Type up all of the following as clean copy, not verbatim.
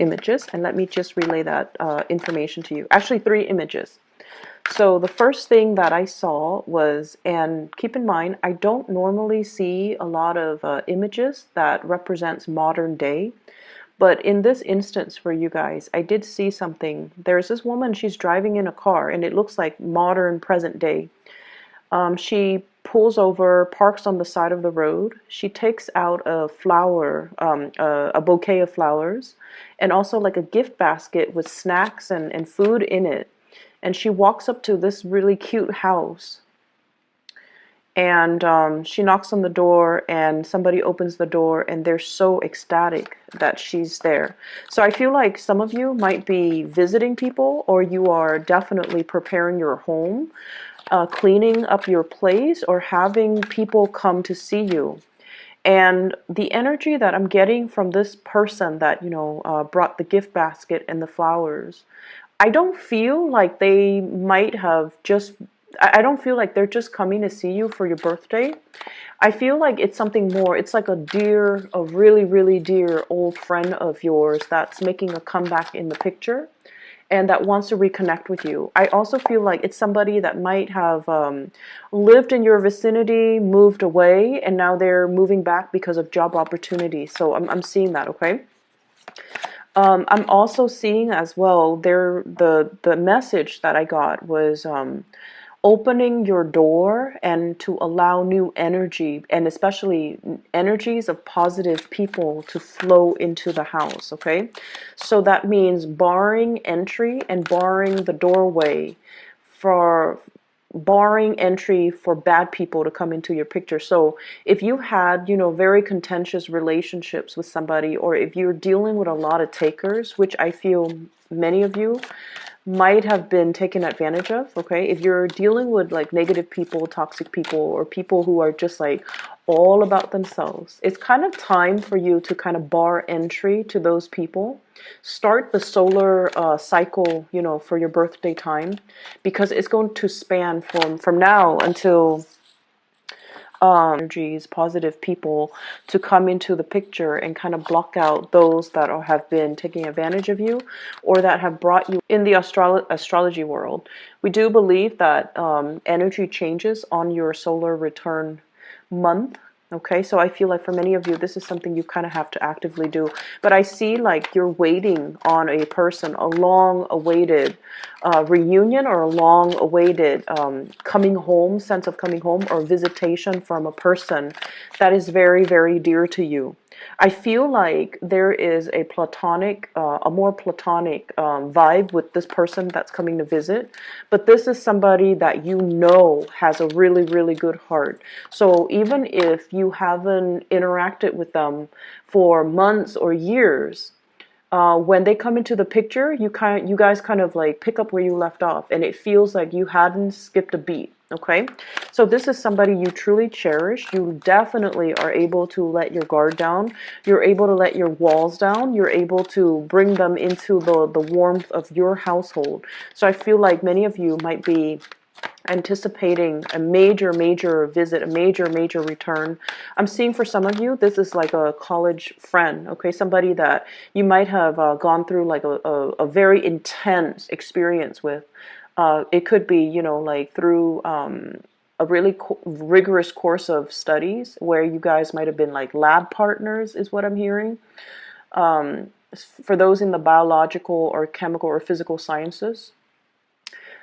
images, and let me just relay that information to you. Actually, 3 images. So the first thing that I saw was, and keep in mind, I don't normally see a lot of images that represents modern day. But in this instance for you guys, I did see something. There's this woman, she's driving in a car, and it looks like modern present day. She pulls over, parks on the side of the road. She takes out a flower, a bouquet of flowers, and also like a gift basket with snacks and food in it. And she walks up to this really cute house. And she knocks on the door, and somebody opens the door, and they're so ecstatic that she's there. So I feel like some of you might be visiting people, or you are definitely preparing your home, cleaning up your place, or having people come to see you. And the energy that I'm getting from this person that, brought the gift basket and the flowers, I don't feel like they might have just, I don't feel like they're just coming to see you for your birthday. I feel like it's something more. It's like a really, really dear old friend of yours that's making a comeback in the picture and that wants to reconnect with you. I also feel like it's somebody that might have lived in your vicinity, moved away, and now they're moving back because of job opportunities. So I'm seeing that, okay? I'm also seeing as well, the message that I got was opening your door and to allow new energy, and especially energies of positive people to flow into the house, okay? So that means barring entry and barring the doorway for barring entry for bad people to come into your picture. So if you had, very contentious relationships with somebody, or if you're dealing with a lot of takers, which I feel many of you might have been taken advantage of, okay? If you're dealing with like negative people, toxic people, or people who are just like all about themselves, it's kind of time for you to kind of bar entry to those people. Start the solar cycle, for your birthday time, because it's going to span from now until energies, positive people to come into the picture and kind of block out those that have been taking advantage of you or that have brought you in the astrology world. We do believe that energy changes on your solar return month. Okay, so I feel like for many of you, this is something you kind of have to actively do. But I see like you're waiting on a person, a long-awaited reunion, or a long-awaited coming home, sense of coming home, or visitation from a person that is very, very dear to you. I feel like there is a more platonic vibe with this person that's coming to visit, but this is somebody that has a really, really good heart. So even if you haven't interacted with them for months or years, when they come into the picture, you guys kind of like pick up where you left off, and it feels like you hadn't skipped a beat. Okay, so this is somebody you truly cherish. You definitely are able to let your guard down. You're able to let your walls down. You're able to bring them into the warmth of your household. So I feel like many of you might be anticipating a major, major visit, a major, major return. I'm seeing for some of you, this is like a college friend, okay? Somebody that you might have gone through like a very intense experience with. It could be, like through a really rigorous course of studies where you guys might have been like lab partners, is what I'm hearing. For those in the biological or chemical or physical sciences.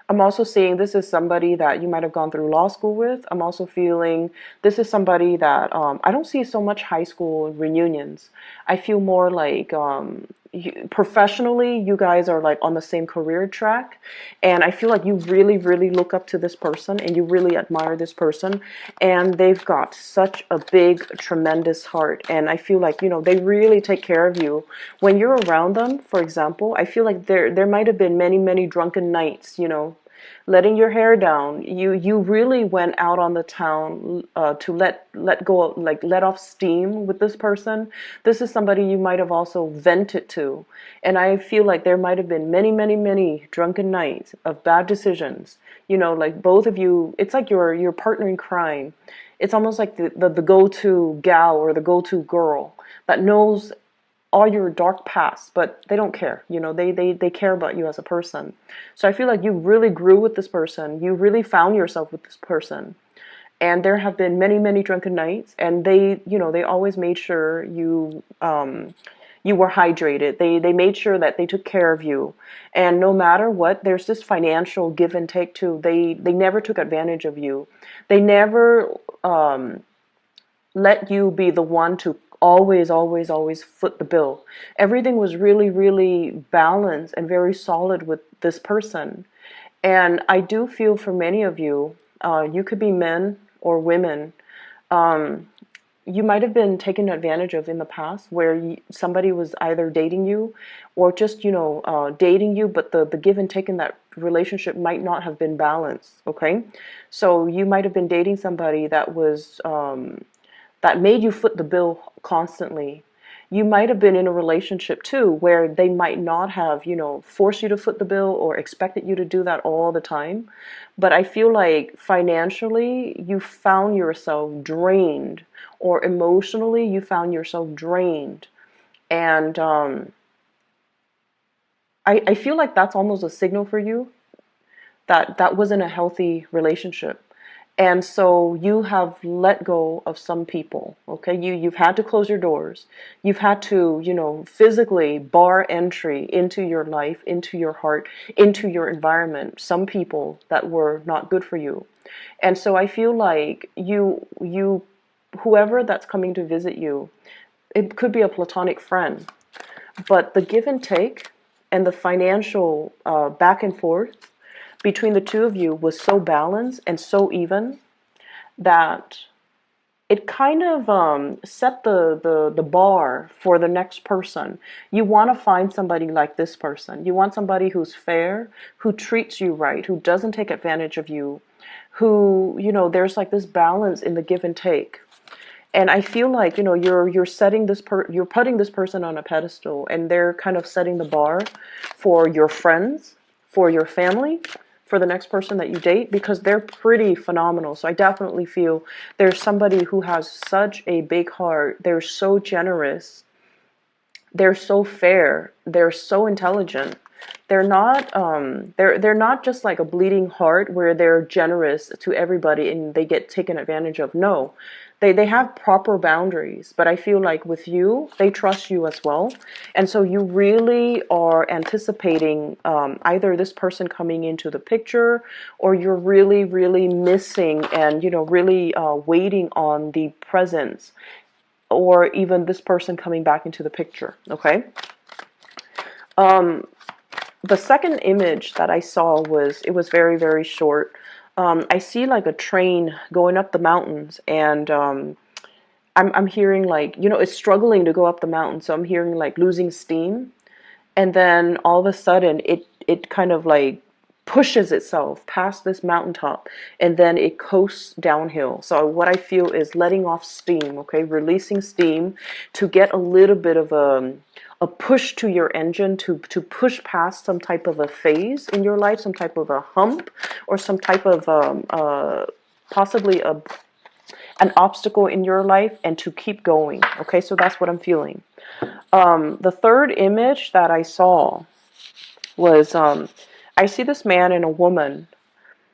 I'm also seeing this is somebody that you might have gone through law school with. I'm also feeling this is somebody that I don't see so much high school reunions. I feel more like professionally, you guys are like on the same career track. And I feel like you really, really look up to this person and you really admire this person. And they've got such a big, tremendous heart. And I feel like, they really take care of you. When you're around them, for example, I feel like there might have been many, many drunken nights, letting your hair down. You really went out on the town to let go, like let off steam with this person. This is somebody you might have also vented to, and I feel like there might have been many, many, many drunken nights of bad decisions. Like both of you, it's like your partner in crime. It's almost like the go-to gal or the go-to girl that knows all your dark past, but they don't care. You know, they care about you as a person. So I feel like you really grew with this person. You really found yourself with this person. And there have been many, many drunken nights, and they, you know, they always made sure you were hydrated. They made sure that they took care of you. And no matter what, there's this financial give and take too. They never took advantage of you. They never let you be the one to always foot the bill. Everything was really, really balanced and very solid with this person. And I do feel for many of you, you could be men or women, you might have been taken advantage of in the past, where somebody was either dating you or just, you know, dating you, but the give and take in that relationship might not have been balanced. Okay, so you might have been dating somebody that was that made you foot the bill constantly. You might have been in a relationship too where they might not have, you know, forced you to foot the bill or expected you to do that all the time. But I feel like financially you found yourself drained, or emotionally you found yourself drained. And I feel like that's almost a signal for you that that wasn't a healthy relationship. And so you have let go of some people. Okay, you've had to close your doors. You've had to, you know, physically bar entry into your life, into your heart, into your environment, some people that were not good for you. And so I feel like you whoever that's coming to visit you, it could be a platonic friend, but the give and take and the financial back and forth between the two of you was so balanced and so even that it kind of set the bar for the next person. You want to find somebody like this person. You want somebody who's fair, who treats you right, who doesn't take advantage of you, who, you know, there's like this balance in the give and take. And I feel like, you know, you're setting you're putting this person on a pedestal, and they're kind of setting the bar for your friends, for your family, for the next person that you date, because they're pretty phenomenal. So I definitely feel there's somebody who has such a big heart. They're so generous. They're so fair. They're so intelligent. They're not just like a bleeding heart where they're generous to everybody and they get taken advantage of. No. They have proper boundaries, but I feel like with you, they trust you as well. And so you really are anticipating either this person coming into the picture, or you're really, really missing and, you know, really waiting on the presence, or even this person coming back into the picture. Okay. The second image that I saw was, it was very, very short. I see like a train going up the mountains, and I'm hearing like, you know, it's struggling to go up the mountain. So I'm hearing like losing steam. And then all of a sudden it kind of like pushes itself past this mountaintop, and then it coasts downhill. So what I feel is letting off steam, okay, releasing steam to get a little bit of a push to your engine to push past some type of a phase in your life, some type of a hump, or some type of possibly an obstacle in your life, and to keep going. Okay, so that's what I'm feeling. The third image that I saw was I see this man and a woman,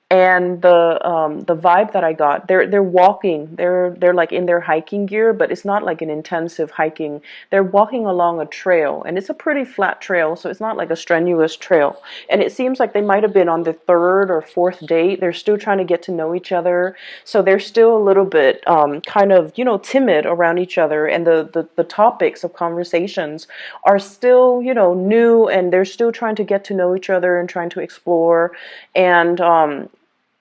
and the vibe that I got, they're walking, they're like in their hiking gear, but it's not like an intensive hiking. They're walking along a trail, and it's a pretty flat trail, so it's not like a strenuous trail. And it seems like they might have been on the third or fourth date. They're still trying to get to know each other, so they're still a little bit kind of, you know, timid around each other, and the topics of conversations are still, you know, new, and they're still trying to get to know each other and trying to explore. And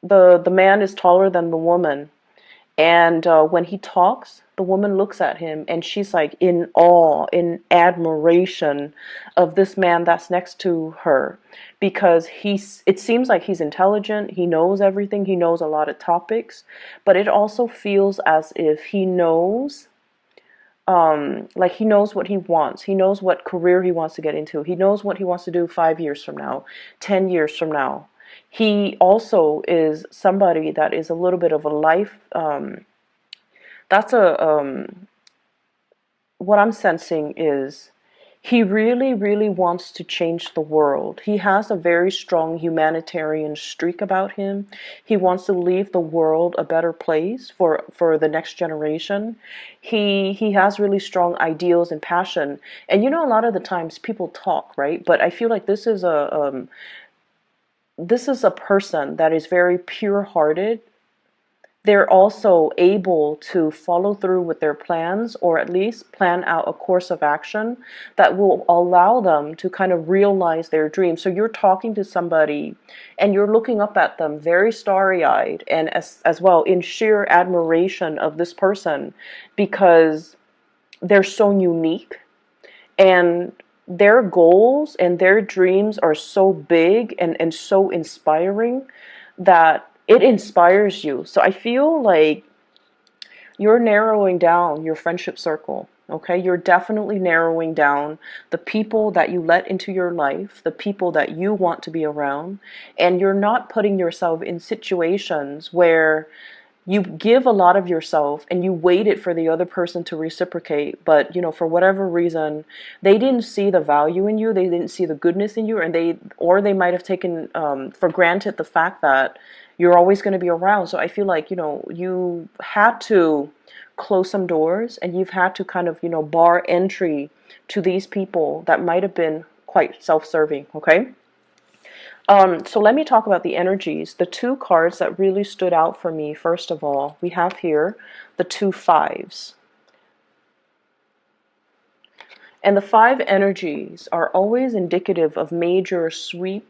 the man is taller than the woman, and when he talks, the woman looks at him, and she's like in awe, in admiration of this man that's next to her, because it seems like he's intelligent, he knows everything, he knows a lot of topics, but it also feels as if he knows, like he knows what he wants. He knows what career he wants to get into. He knows what he wants to do 5 years from now, 10 years from now. He also is somebody that is a little bit of a life, that's a, what I'm sensing is He really, really wants to change the world. He has a very strong humanitarian streak about him. He wants to leave the world a better place for the next generation. He has really strong ideals and passion. And you know, a lot of the times people talk, right? But I feel like this is a person that is very pure-hearted. They're also able to follow through with their plans, or at least plan out a course of action that will allow them to kind of realize their dreams. So you're talking to somebody and you're looking up at them very starry-eyed, and as well in sheer admiration of this person, because they're so unique, and their goals and their dreams are so big and so inspiring that it inspires you. So I feel like you're narrowing down your friendship circle. Okay, you're definitely narrowing down the people that you let into your life, the people that you want to be around, and you're not putting yourself in situations where you give a lot of yourself and you waited for the other person to reciprocate, but you know, for whatever reason they didn't see the value in you, they didn't see the goodness in you, and they might have taken for granted the fact that you're always going to be around. So I feel like, you know, you had to close some doors, and you've had to kind of, you know, bar entry to these people that might have been quite self-serving. Okay. So let me talk about the energies. The two cards that really stood out for me, first of all, we have here the two fives. And the five energies are always indicative of major swift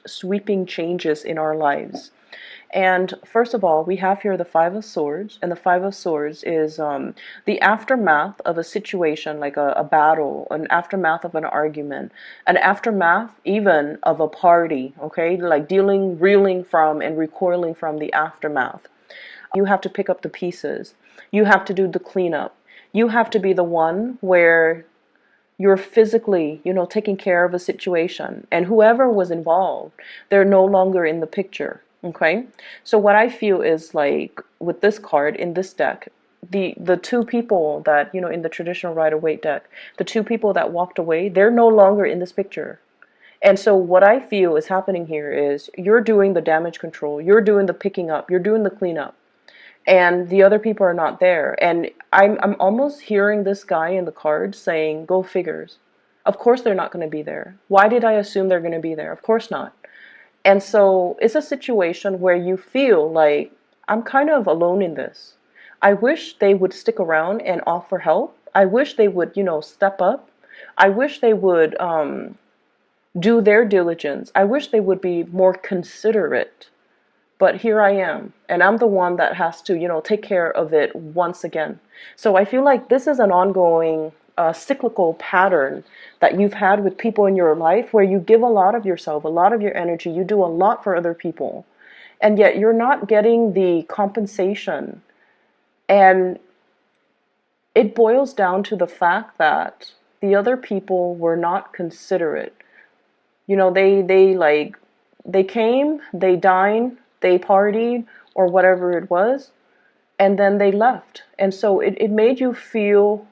sweeping changes in our lives. And first of all, we have here the Five of Swords, and the Five of Swords is the aftermath of a situation, like a battle, an aftermath of an argument, an aftermath even of a party, okay? Like reeling from and recoiling from the aftermath. You have to pick up the pieces. You have to do the cleanup. You have to be the one where you're physically, you know, taking care of a situation, and whoever was involved, they're no longer in the picture. Okay, so what I feel is like with this card in this deck, the two people that, you know, in the traditional Rider-Waite deck, the two people that walked away, they're no longer in this picture. And so what I feel is happening here is you're doing the damage control, you're doing the picking up, you're doing the cleanup, and the other people are not there. And I'm almost hearing this guy in the cards saying, "Go figures." Of course they're not going to be there. Why did I assume they're going to be there? Of course not. And so it's a situation where you feel like, I'm kind of alone in this. I wish they would stick around and offer help. I wish they would, you know, step up. I wish they would do their diligence. I wish they would be more considerate. But here I am, and I'm the one that has to, you know, take care of it once again. So I feel like this is an ongoing cyclical pattern that you've had with people in your life, where you give a lot of yourself, a lot of your energy, you do a lot for other people, and yet you're not getting the compensation. And it boils down to the fact that the other people were not considerate. You know, they came, they dined, they partied, or whatever it was, and then they left. And so it made you feel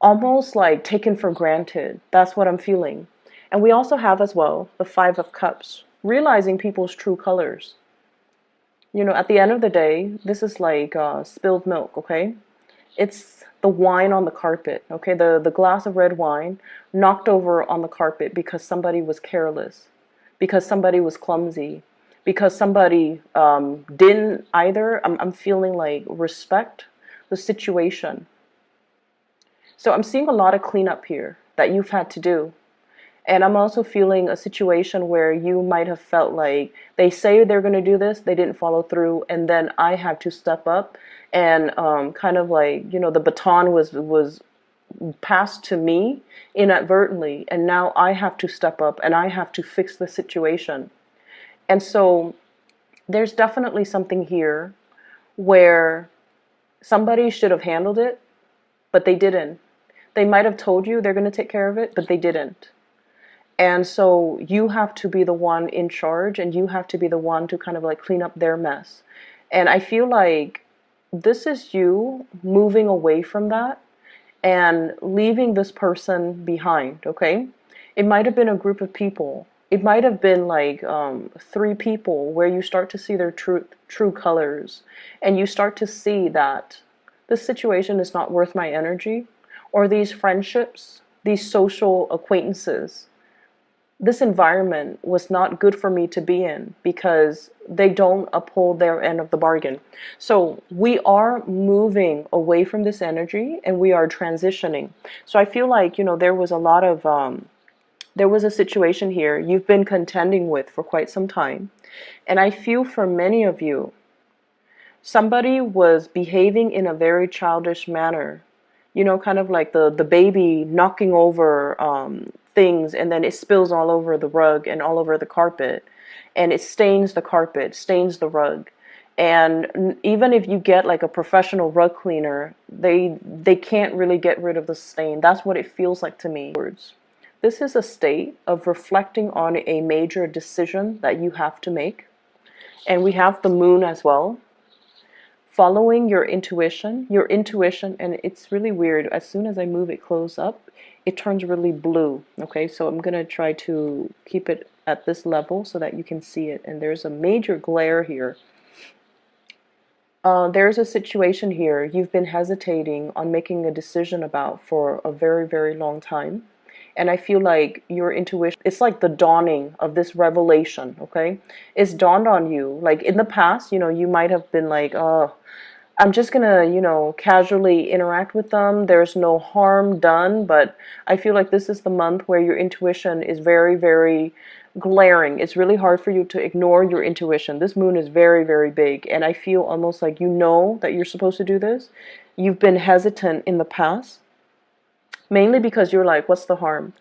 almost like taken for granted. That's what I'm feeling. And we also have as well the Five of Cups, realizing people's true colors. You know, at the end of the day, this is like spilled milk, okay? It's the wine on the carpet, okay? The glass of red wine knocked over on the carpet because somebody was careless, because somebody was clumsy, because somebody didn't either, I'm feeling like, respect the situation. So I'm seeing a lot of cleanup here that you've had to do. And I'm also feeling a situation where you might have felt like they say they're going to do this, they didn't follow through, and then I have to step up and kind of like, you know, the baton was passed to me inadvertently, and now I have to step up and I have to fix the situation. And so there's definitely something here where somebody should have handled it, but they didn't. They might have told you they're going to take care of it, but they didn't. And so you have to be the one in charge, and you have to be the one to kind of like clean up their mess. And I feel like this is you moving away from that and leaving this person behind, okay? It might have been a group of people. It might have been like 3 people where you start to see their true colors, and you start to see that this situation is not worth my energy, or these friendships, these social acquaintances, this environment was not good for me to be in because they don't uphold their end of the bargain. So we are moving away from this energy and we are transitioning. So I feel like, there was a lot of, there was a situation here you've been contending with for quite some time. And I feel for many of you, somebody was behaving in a very childish manner, kind of like the baby knocking over things, and then it spills all over the rug and all over the carpet, and it stains the carpet, stains the rug. And even if you get like a professional rug cleaner, they can't really get rid of the stain. That's what it feels like to me. This is a state of reflecting on a major decision that you have to make. And we have the moon as well. Following your intuition, and it's really weird. As soon as I move it close up, it turns really blue. Okay, so I'm going to try to keep it at this level so that you can see it. And there's a major glare here. There's a situation here you've been hesitating on making a decision about for a very, very long time. And I feel like your intuition, it's like the dawning of this revelation, okay? It's dawned on you. Like in the past, you might have been like, oh, I'm just gonna, casually interact with them. There's no harm done. But I feel like this is the month where your intuition is very, very glaring. It's really hard for you to ignore your intuition. This moon is very, very big. And I feel almost like that you're supposed to do this. You've been hesitant in the past, mainly because you're like, what's the harm?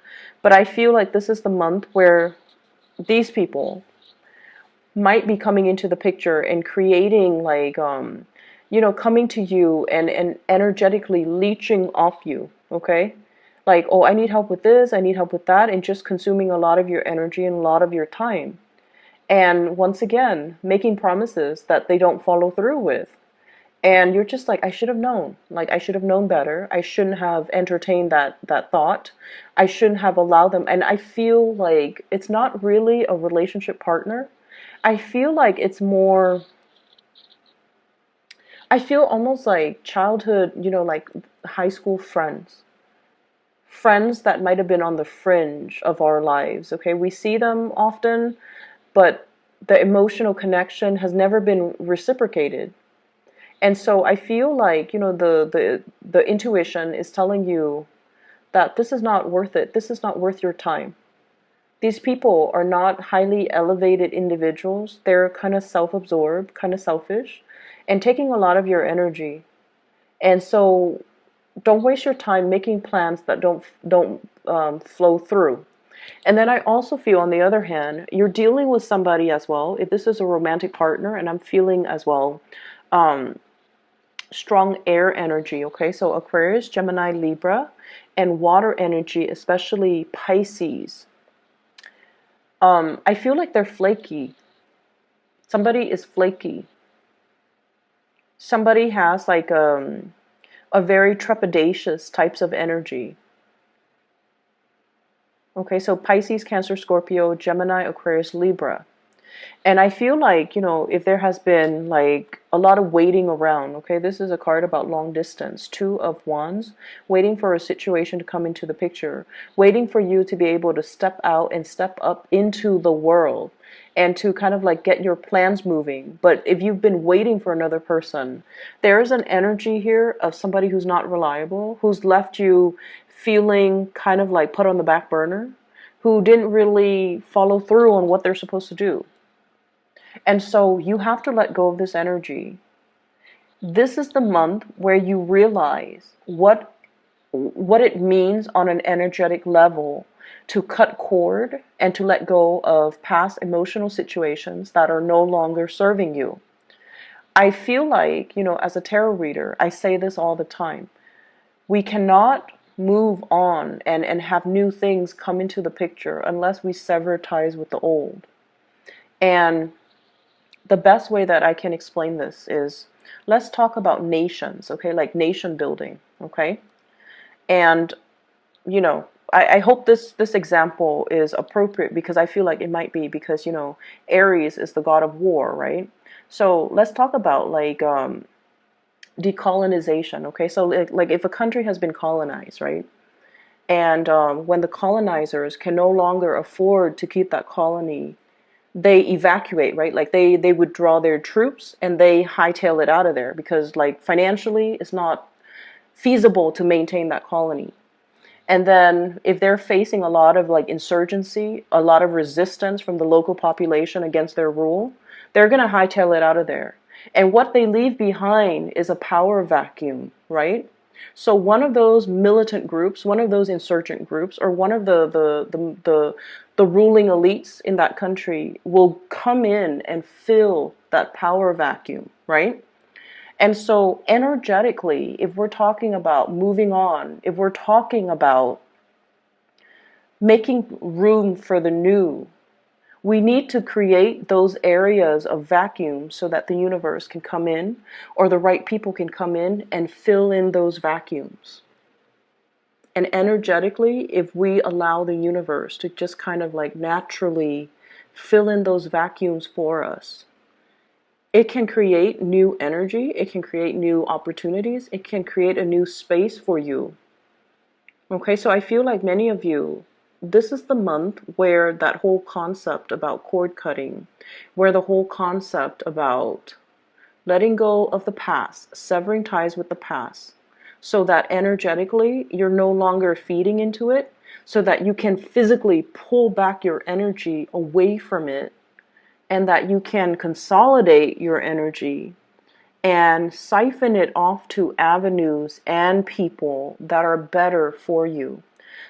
But I feel like this is the month where these people might be coming into the picture and creating like, coming to you and energetically leeching off you, okay? Like, oh, I need help with this, I need help with that, and just consuming a lot of your energy and a lot of your time. And once again, making promises that they don't follow through with. And you're just like, I should have known. Like, I should have known better. I shouldn't have entertained that thought. I shouldn't have allowed them. And I feel like it's not really a relationship partner. I feel like it's more, I feel almost like childhood, like high school friends. Friends that might have been on the fringe of our lives, okay? We see them often, but the emotional connection has never been reciprocated. And so I feel like, the intuition is telling you that this is not worth it. This is not worth your time. These people are not highly elevated individuals. They're kind of self-absorbed, kind of selfish, and taking a lot of your energy. And so don't waste your time making plans that don't flow through. And then I also feel, on the other hand, you're dealing with somebody as well. If this is a romantic partner, and I'm feeling as well, strong air energy, okay? So Aquarius, Gemini, Libra, and water energy, especially Pisces. I feel like they're flaky. Somebody is flaky. Somebody has like a very trepidatious types of energy. Okay, so Pisces, Cancer, Scorpio, Gemini, Aquarius, Libra. And I feel like, if there has been like a lot of waiting around, okay, this is a card about long distance, 2 of Wands, waiting for a situation to come into the picture, waiting for you to be able to step out and step up into the world and to kind of like get your plans moving. But if you've been waiting for another person, there is an energy here of somebody who's not reliable, who's left you feeling kind of like put on the back burner, who didn't really follow through on what they're supposed to do. And so you have to let go of this energy. This is the month where you realize what it means on an energetic level to cut cord and to let go of past emotional situations that are no longer serving you. I feel like, as a tarot reader, I say this all the time. We cannot move on and have new things come into the picture unless we sever ties with the old. And the best way that I can explain this is, let's talk about nations, okay? Like nation building, okay? And, you know, I hope this example is appropriate, because I feel like it might be, because, you know, Aries is the god of war, right? So let's talk about like decolonization. Okay, so like if a country has been colonized, right? And when the colonizers can no longer afford to keep that colony, they evacuate, right? Like they withdraw their troops and they hightail it out of there, because like financially it's not feasible to maintain that colony. And then if they're facing a lot of like insurgency, a lot of resistance from the local population against their rule, they're going to hightail it out of there. And what they leave behind is a power vacuum, right? So one of those militant groups, one of those insurgent groups, or one of the ruling elites in that country will come in and fill that power vacuum, right? And so energetically, if we're talking about moving on, if we're talking about making room for the new, we need to create those areas of vacuum so that the universe can come in, or the right people can come in and fill in those vacuums. And energetically, if we allow the universe to just kind of like naturally fill in those vacuums for us, it can create new energy, it can create new opportunities, it can create a new space for you. Okay, so I feel like many of you, this is the month where that whole concept about cord cutting, where the whole concept about letting go of the past, severing ties with the past, so that energetically you're no longer feeding into it, so that you can physically pull back your energy away from it, and that you can consolidate your energy and siphon it off to avenues and people that are better for you.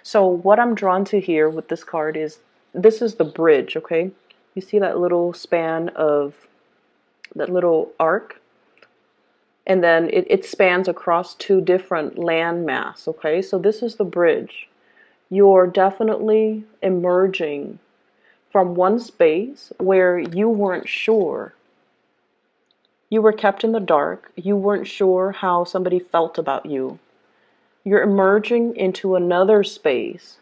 So what I'm drawn to here with this card is, this is the bridge, okay? You see that little span of, that little arc? And then it spans across two different land mass, okay? So this is the bridge. You're definitely emerging from one space where you weren't sure. You were kept in the dark. You weren't sure how somebody felt about you. You're emerging into another space,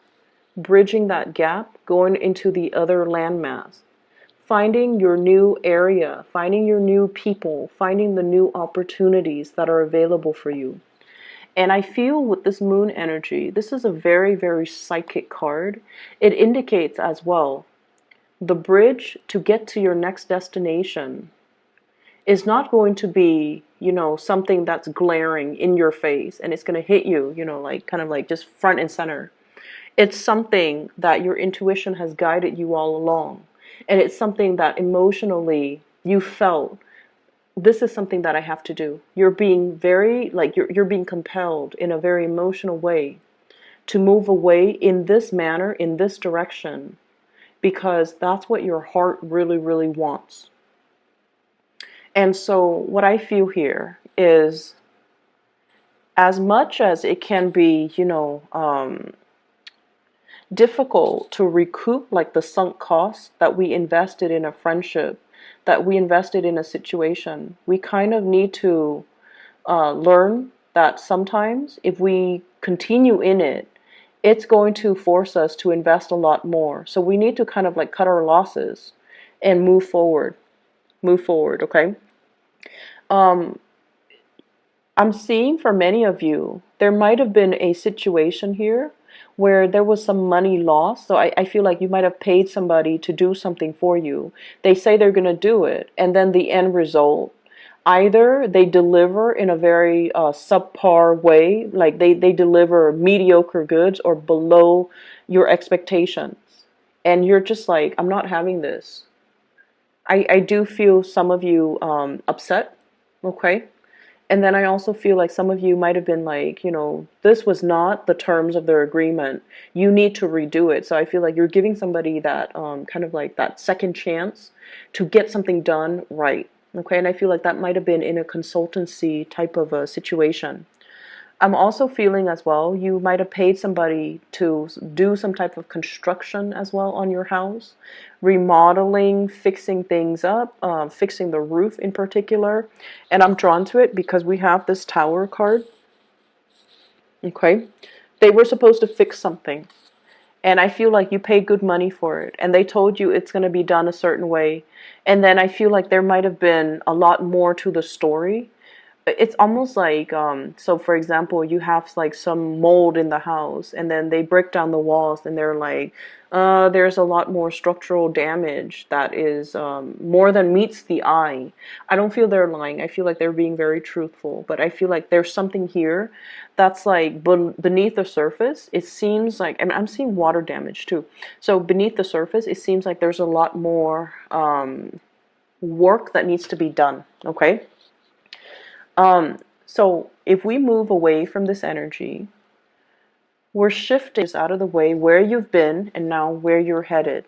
bridging that gap, going into the other landmass, finding your new area, finding your new people, finding the new opportunities that are available for you. And I feel with this moon energy, this is a very, very psychic card. It indicates as well the bridge to get to your next destination is not going to be, you know, something that's glaring in your face and it's going to hit you, you know, like kind of like just front and center. It's something that your intuition has guided you all along. And it's something that emotionally you felt, this is something that I have to do. You're being very, like, you're being compelled in a very emotional way to move away in this manner, in this direction, because that's what your heart really, really wants. And so what I feel here is, as much as it can be, you know, difficult to recoup like the sunk costs that we invested in a friendship, that we invested in a situation, we kind of need to learn that sometimes if we continue in it, it's going to force us to invest a lot more. So we need to kind of like cut our losses and move forward. Move forward, okay? Um, I'm seeing for many of you, there might have been a situation here where there was some money lost. So I feel like you might have paid somebody to do something for you. They say they're going to do it. And then the end result, either they deliver in a very subpar way, like they deliver mediocre goods or below your expectations. And you're just like, I'm not having this. I do feel some of you upset, okay? And then I also feel like some of you might have been like, you know, this was not the terms of their agreement. You need to redo it. So I feel like you're giving somebody that kind of like that second chance to get something done right. Okay, and I feel like that might have been in a consultancy type of a situation. I'm also feeling as well, you might have paid somebody to do some type of construction as well on your house, remodeling, fixing things up, fixing the roof in particular. And I'm drawn to it because we have this Tower card. Okay, They were supposed to fix something, and I feel like you paid good money for it, and they told you it's going to be done a certain way, and then I feel like there might have been a lot more to the story. It's almost like, so for example, you have like some mold in the house, and then they break down the walls, and they're like, there's a lot more structural damage that is more than meets the eye. I don't feel they're lying. I feel like they're being very truthful, but I feel like there's something here that's like beneath the surface. It seems like, and I'm seeing water damage too. So beneath the surface, it seems like there's a lot more work that needs to be done. Okay. So if we move away from this energy, we're shifting out of the way where you've been and now where you're headed.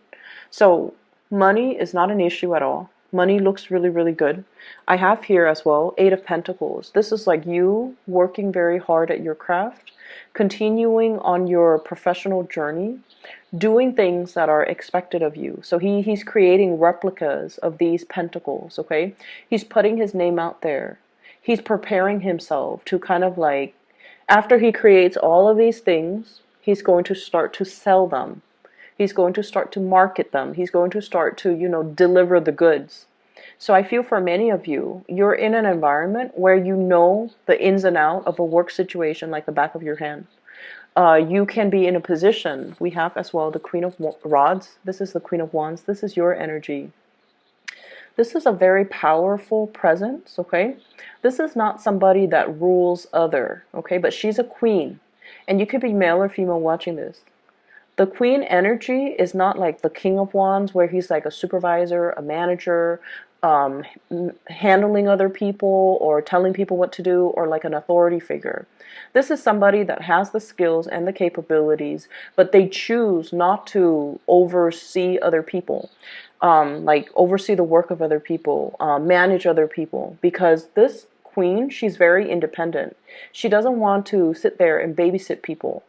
So money is not an issue at all. Money looks really, really good. I have here as well, Eight of Pentacles. This is like you working very hard at your craft, continuing on your professional journey, doing things that are expected of you. So he's creating replicas of these pentacles, okay? He's putting his name out there. He's preparing himself to kind of like, after he creates all of these things, he's going to start to sell them. He's going to start to market them. He's going to start to, deliver the goods. So I feel for many of you, you're in an environment where you know the ins and outs of a work situation like the back of your hand. You can be in a position, we have as well the Queen of Rods. This is the Queen of Wands. This is your energy. This is a very powerful presence, okay? This is not somebody that rules other, okay? But she's a queen. And you could be male or female watching this. The queen energy is not like the King of Wands where he's like a supervisor, a manager, handling other people or telling people what to do, or like an authority figure. This is somebody that has the skills and the capabilities, but they choose not to oversee other people. Like oversee the work of other people, manage other people, because this queen, she's very independent. She doesn't want to sit there and babysit people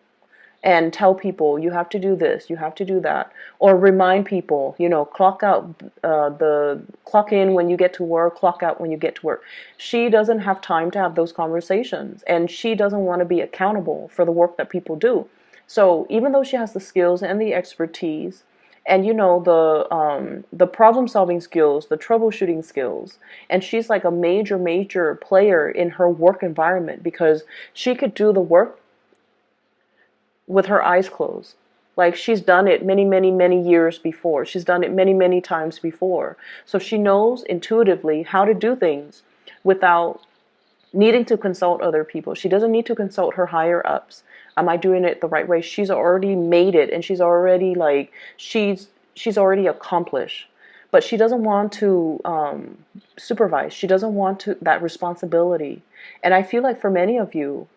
and tell people you have to do this, you have to do that, or remind people, clock out, the clock in when you get to work, clock out when you get to work. She doesn't have time to have those conversations, and she doesn't want to be accountable for the work that people do. So even though she has the skills and the expertise, and the problem solving skills, the troubleshooting skills, and she's like a major player in her work environment because she could do the work with her eyes closed. Like she's done it many years before. She's done it many times before. So she knows intuitively how to do things without needing to consult other people. She doesn't need to consult her higher ups. Am I doing it the right way? She's already made it, and she's already like, she's already accomplished. But she doesn't want to supervise. She doesn't want that responsibility. And I feel like for many of you,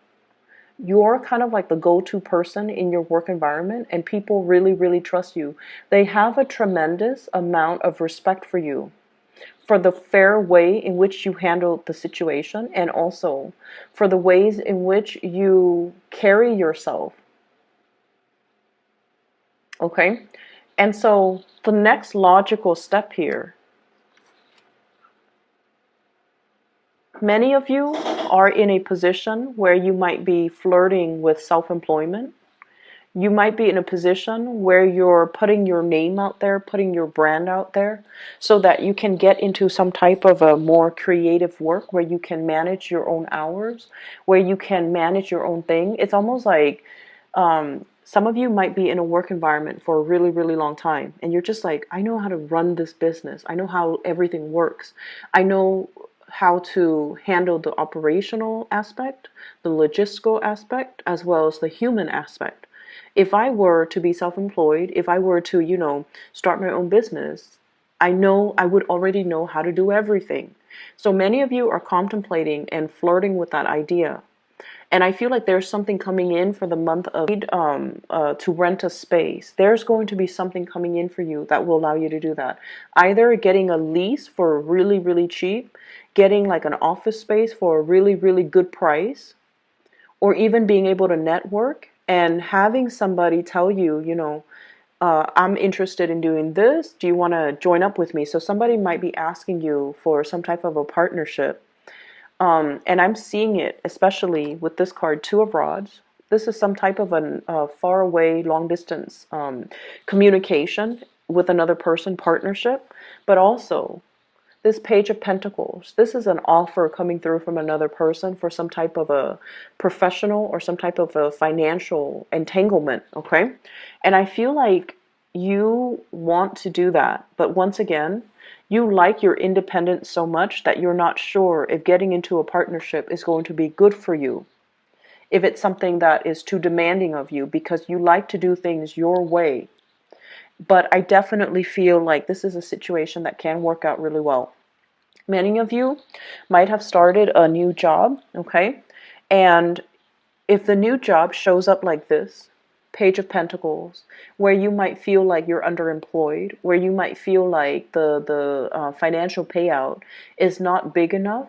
you're kind of like the go-to person in your work environment, and people really trust you. They have a tremendous amount of respect for you, for the fair way in which you handle the situation, and also for the ways in which you carry yourself. Okay? And so the next logical step here, many of you are in a position where you might be flirting with self-employment. You might be in a position where you're putting your name out there, putting your brand out there, so that you can get into some type of a more creative work where you can manage your own hours, where you can manage your own thing. It's almost like some of you might be in a work environment for a really long time, and you're just like, I know how to run this business. I know how everything works. I know how to handle the operational aspect, the logistical aspect, as well as the human aspect. If I were to be self-employed, if I were to, start my own business, I know I would already know how to do everything. So many of you are contemplating and flirting with that idea. And I feel like there's something coming in for the month of to rent a space. There's going to be something coming in for you that will allow you to do that. Either getting a lease for really cheap, getting like an office space for a really good price, or even being able to network and having somebody tell you, I'm interested in doing this. Do you want to join up with me? So somebody might be asking you for some type of a partnership. And I'm seeing it, especially with this card, Two of Rods. This is some type of a far away, long distance communication with another person, partnership, but also this Page of Pentacles. This is an offer coming through from another person for some type of a professional or some type of a financial entanglement, okay? And I feel like you want to do that, but once again, you like your independence so much that you're not sure if getting into a partnership is going to be good for you, if it's something that is too demanding of you, because you like to do things your way. But I definitely feel like this is a situation that can work out really well. Many of you might have started a new job, okay? And if the new job shows up like this, Page of Pentacles, where you might feel like you're underemployed, where you might feel like the financial payout is not big enough,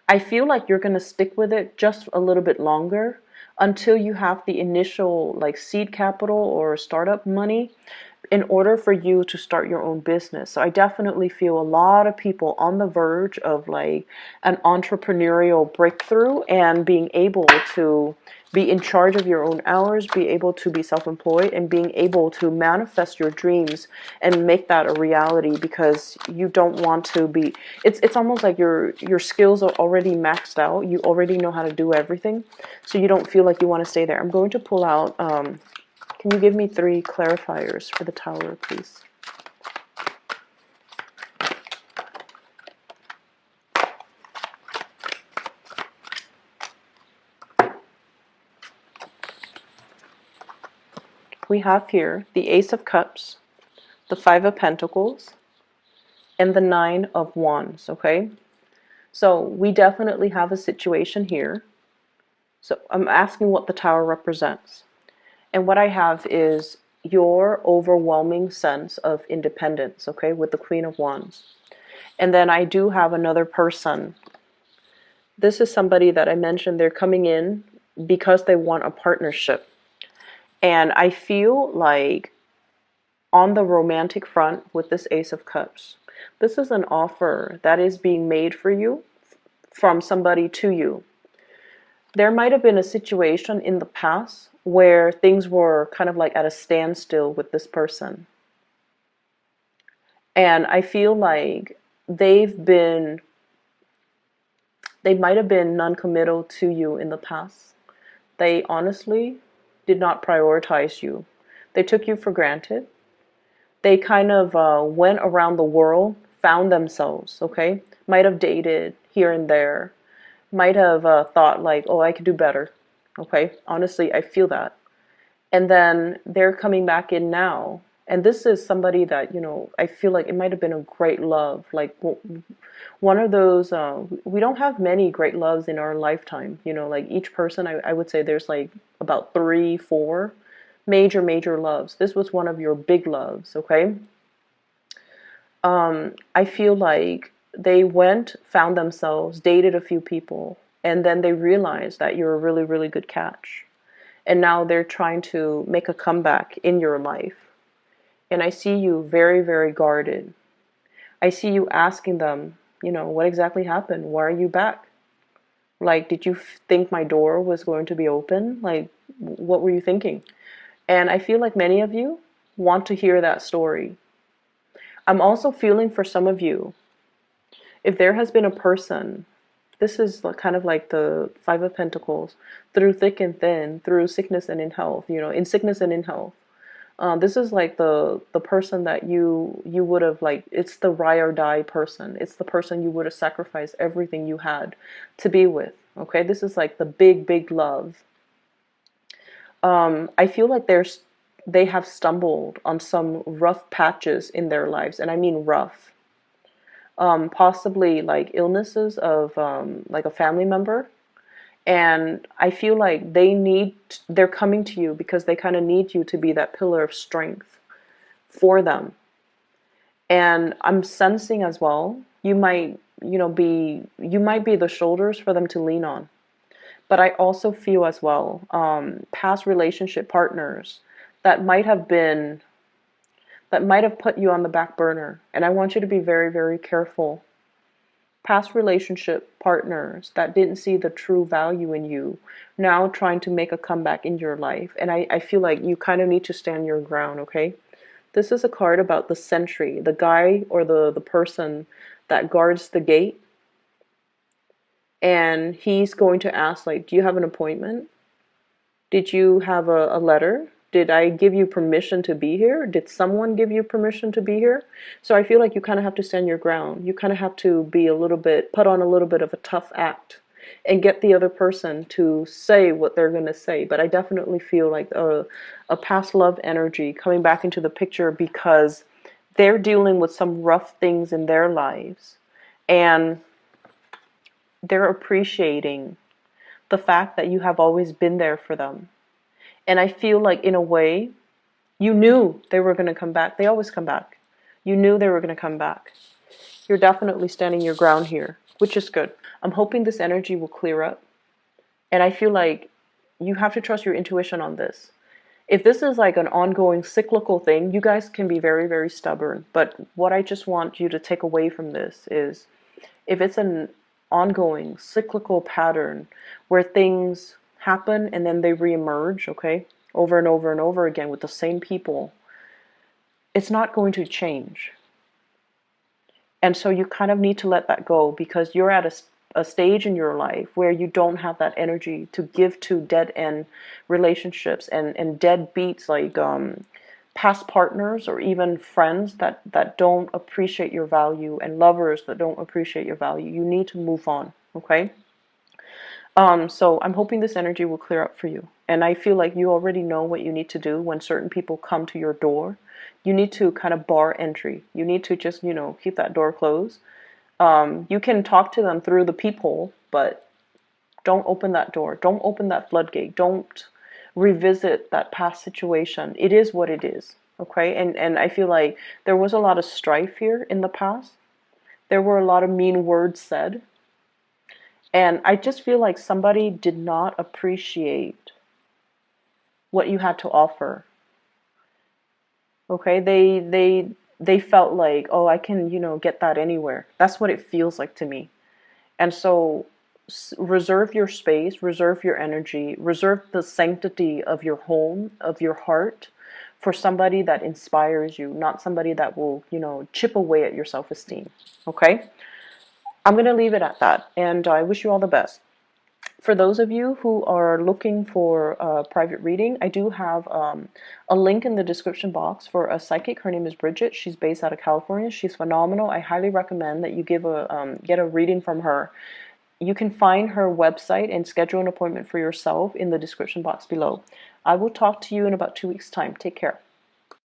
I feel like you're going to stick with it just a little bit longer until you have the initial like seed capital or startup money in order for you to start your own business. So I definitely feel a lot of people on the verge of like an entrepreneurial breakthrough and being able to be in charge of your own hours, be able to be self-employed, and being able to manifest your dreams and make that a reality, because you don't want to be, it's almost like your skills are already maxed out. You already know how to do everything. So you don't feel like you want to stay there. I'm going to pull out can you give me 3 clarifiers for the Tower, please? We have here the Ace of Cups, the 5 of Pentacles, and the 9 of Wands, okay? So we definitely have a situation here. So I'm asking what the Tower represents. And what I have is your overwhelming sense of independence, okay, with the Queen of Wands. And then I do have another person. This is somebody that I mentioned, they're coming in because they want a partnership. And I feel like on the romantic front with this Ace of Cups, this is an offer that is being made for you from somebody to you. There might have been a situation in the past where things were kind of like at a standstill with this person. And I feel like they might have been non-committal to you in the past. They honestly did not prioritize you. They took you for granted. They kind of went around the world, found themselves, okay? Might have dated here and there. Might have thought like, oh, I could do better, okay? Honestly, I feel that. And then they're coming back in now. And this is somebody that, you know, I feel like it might have been a great love. Like one of those, we don't have many great loves in our lifetime. You know, like each person, I would say there's like about 3, 4 major loves. This was one of your big loves, okay? I feel like they went, found themselves, dated a few people, and then they realized that you're a really good catch. And now they're trying to make a comeback in your life. And I see you very guarded. I see you asking them, you know, what exactly happened? Why are you back? Like, did you think my door was going to be open? Like, what were you thinking? And I feel like many of you want to hear that story. I'm also feeling for some of you, if there has been a person, this is kind of like the 5 of Pentacles, through thick and thin, through sickness and in health, you know, in sickness and in health. This is like the person that you would have, like, it's the ride or die person. It's the person you would have sacrificed everything you had to be with. Okay, this is like the big love. I feel like they have stumbled on some rough patches in their lives, and I mean rough. Possibly like illnesses of like a family member. And I feel like they're coming to you because they kind of need you to be that pillar of strength for them. And I'm sensing as well, you might be the shoulders for them to lean on. But I also feel as well, past relationship partners that might have put you on the back burner. And I want you to be very careful past relationship partners that didn't see the true value in you, now trying to make a comeback in your life. And I feel like you kind of need to stand your ground, okay? This is a card about the sentry, the guy or the person that guards the gate. And he's going to ask, like, do you have an appointment? Did you have a letter? Did I give you permission to be here? Did someone give you permission to be here? So I feel like you kind of have to stand your ground. You kind of have to be a little bit, put on a little bit of a tough act and get the other person to say what they're going to say. But I definitely feel like a past love energy coming back into the picture because they're dealing with some rough things in their lives. And they're appreciating the fact that you have always been there for them. And I feel like, in a way, you knew they were going to come back. They always come back. You knew they were going to come back. You're definitely standing your ground here, which is good. I'm hoping this energy will clear up. And I feel like you have to trust your intuition on this. If this is like an ongoing cyclical thing, you guys can be very, very stubborn. But what I just want you to take away from this is, if it's an ongoing cyclical pattern where things happen and then they reemerge, okay, over and over and over again with the same people, it's not going to change. And so you kind of need to let that go, because you're at a stage in your life where you don't have that energy to give to dead end relationships and dead beats, like past partners or even friends that don't appreciate your value, and lovers that don't appreciate your value. You need to move on, okay? So I'm hoping this energy will clear up for you. And I feel like you already know what you need to do when certain people come to your door. You need to kind of bar entry. You need to just, keep that door closed. You can talk to them through the peephole, but don't open that door. Don't open that floodgate. Don't revisit that past situation. It is what it is, okay? And I feel like there was a lot of strife here in the past. There were a lot of mean words said. And I just feel like somebody did not appreciate what you had to offer. Okay? They felt like, oh, I can, get that anywhere. That's what it feels like to me. And so reserve your space, reserve your energy, reserve the sanctity of your home, of your heart, for somebody that inspires you, not somebody that will, chip away at your self-esteem. Okay? I'm going to leave it at that, and I wish you all the best. For those of you who are looking for a private reading, I do have a link in the description box for a psychic. Her name is Bridget. She's based out of California. She's phenomenal. I highly recommend that you get a reading from her. You can find her website and schedule an appointment for yourself in the description box below. I will talk to you in about 2 weeks' time. Take care.